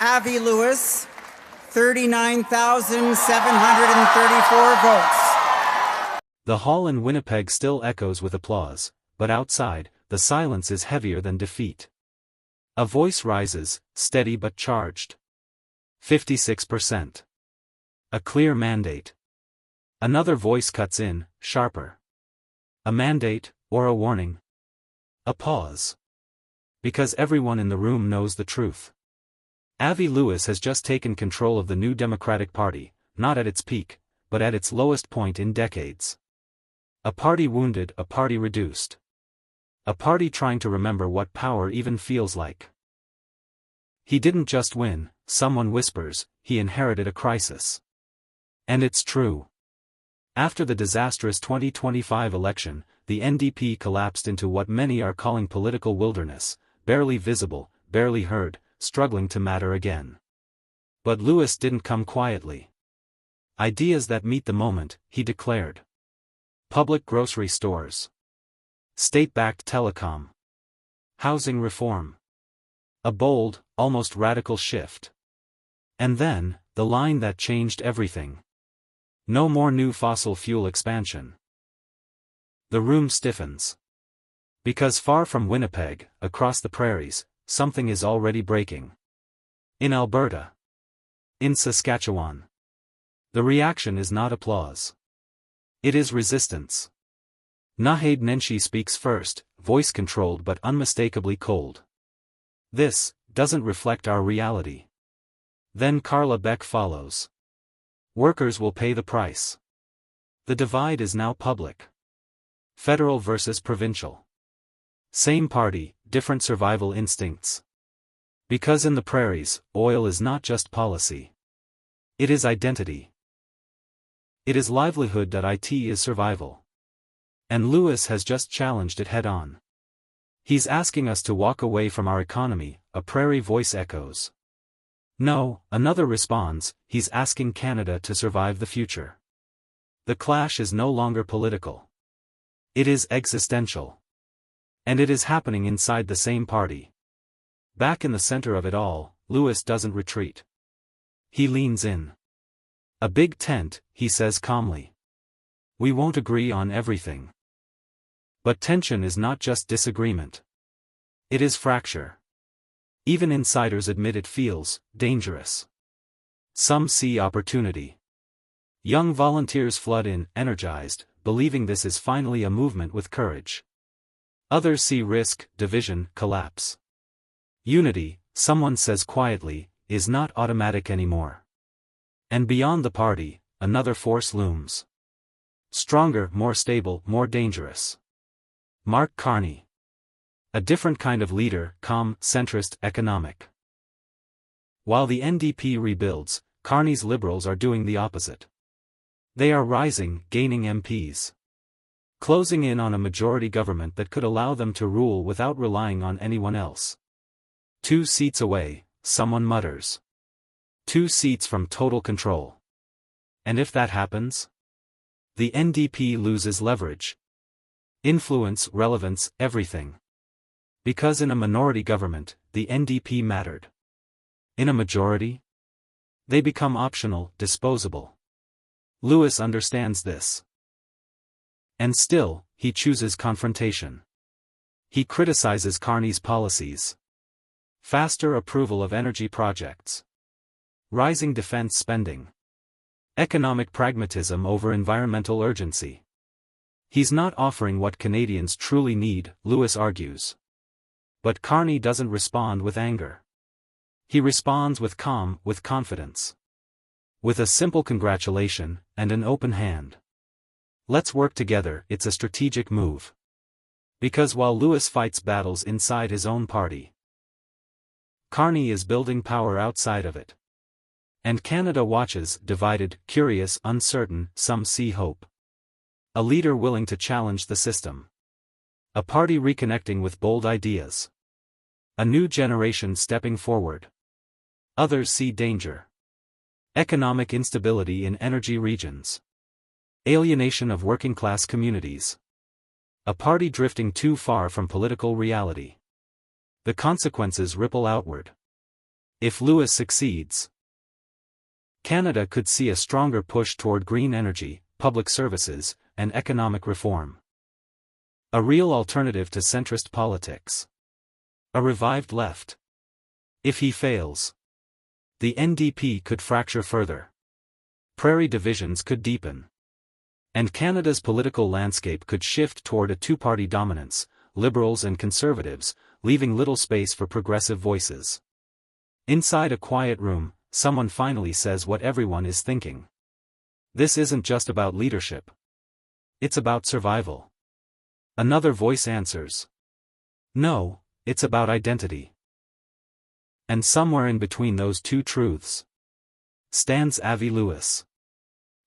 Avi Lewis, 39,734 votes. The hall in Winnipeg still echoes with applause, but outside, the silence is heavier than defeat. A voice rises, steady but charged. 56%. A clear mandate. Another voice cuts in, sharper. A mandate, or a warning? A pause. Because everyone in the room knows the truth. Avi Lewis has just taken control of the new Democratic Party, not at its peak, but at its lowest point in decades. A party wounded, a party reduced. A party trying to remember what power even feels like. He didn't just win, someone whispers, he inherited a crisis. And it's true. After the disastrous 2025 election, the NDP collapsed into what many are calling political wilderness, barely visible, barely heard, struggling to matter again. But Lewis didn't come quietly. Ideas that meet the moment, he declared. Public grocery stores. State-backed telecom. Housing reform. A bold, almost radical shift. And then, the line that changed everything. No more new fossil fuel expansion. The room stiffens. Because far from Winnipeg, across the prairies, something is already breaking. In Alberta. In Saskatchewan. The reaction is not applause. It is resistance. Nahid Nenshi speaks first, voice-controlled but unmistakably cold. This doesn't reflect our reality. Then Carla Beck follows. Workers will pay the price. The divide is now public. Federal versus provincial. Same party, different survival instincts. Because in the prairies, oil is not just policy. It is identity. It is livelihood. It is survival. And Lewis has just challenged it head-on. He's asking us to walk away from our economy, a prairie voice echoes. No, another responds, he's asking Canada to survive the future. The clash is no longer political. It is existential. And it is happening inside the same party. Back in the center of it all, Lewis doesn't retreat. He leans in. A big tent, he says calmly. We won't agree on everything. But tension is not just disagreement. It is fracture. Even insiders admit it feels dangerous. Some see opportunity. Young volunteers flood in, energized, believing this is finally a movement with courage. Others see risk, division, collapse. Unity, someone says quietly, is not automatic anymore. And beyond the party, another force looms. Stronger, more stable, more dangerous. Mark Carney. A different kind of leader, calm, centrist, economic. While the NDP rebuilds, Carney's Liberals are doing the opposite. They are rising, gaining MPs. Closing in on a majority government that could allow them to rule without relying on anyone else. 2 seats away, someone mutters. 2 seats from total control. And if that happens? The NDP loses leverage. Influence, relevance, everything. Because in a minority government, the NDP mattered. In a majority? They become optional, disposable. Lewis understands this. And still, he chooses confrontation. He criticizes Carney's policies. Faster approval of energy projects. Rising defense spending. Economic pragmatism over environmental urgency. He's not offering what Canadians truly need, Lewis argues. But Carney doesn't respond with anger. He responds with calm, with confidence. With a simple congratulation, and an open hand. Let's work together, it's a strategic move. Because while Lewis fights battles inside his own party, Carney is building power outside of it. And Canada watches, divided, curious, uncertain, some see hope. A leader willing to challenge the system. A party reconnecting with bold ideas. A new generation stepping forward. Others see danger. Economic instability in energy regions. Alienation of working-class communities. A party drifting too far from political reality. The consequences ripple outward. If Lewis succeeds, Canada could see a stronger push toward green energy, public services, and economic reform. A real alternative to centrist politics. A revived left. If he fails, the NDP could fracture further. Prairie divisions could deepen. And Canada's political landscape could shift toward a two-party dominance, Liberals and Conservatives, leaving little space for progressive voices. Inside a quiet room, someone finally says what everyone is thinking. This isn't just about leadership. It's about survival. Another voice answers. No, it's about identity. And somewhere in between those two truths stands Avi Lewis.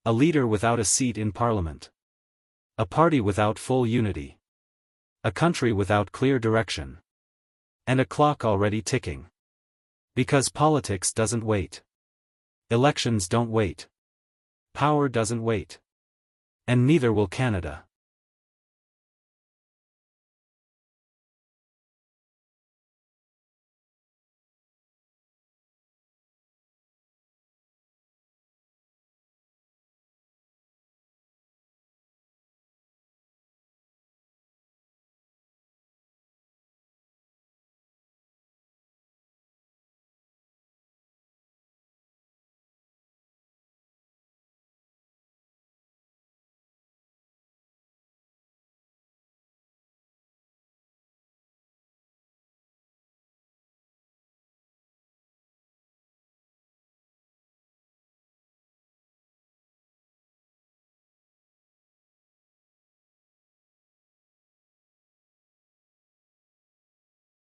A leader without a seat in Parliament. A party without full unity. A country without clear direction. And a clock already ticking. Because politics doesn't wait. Elections don't wait. Power doesn't wait. And neither will Canada.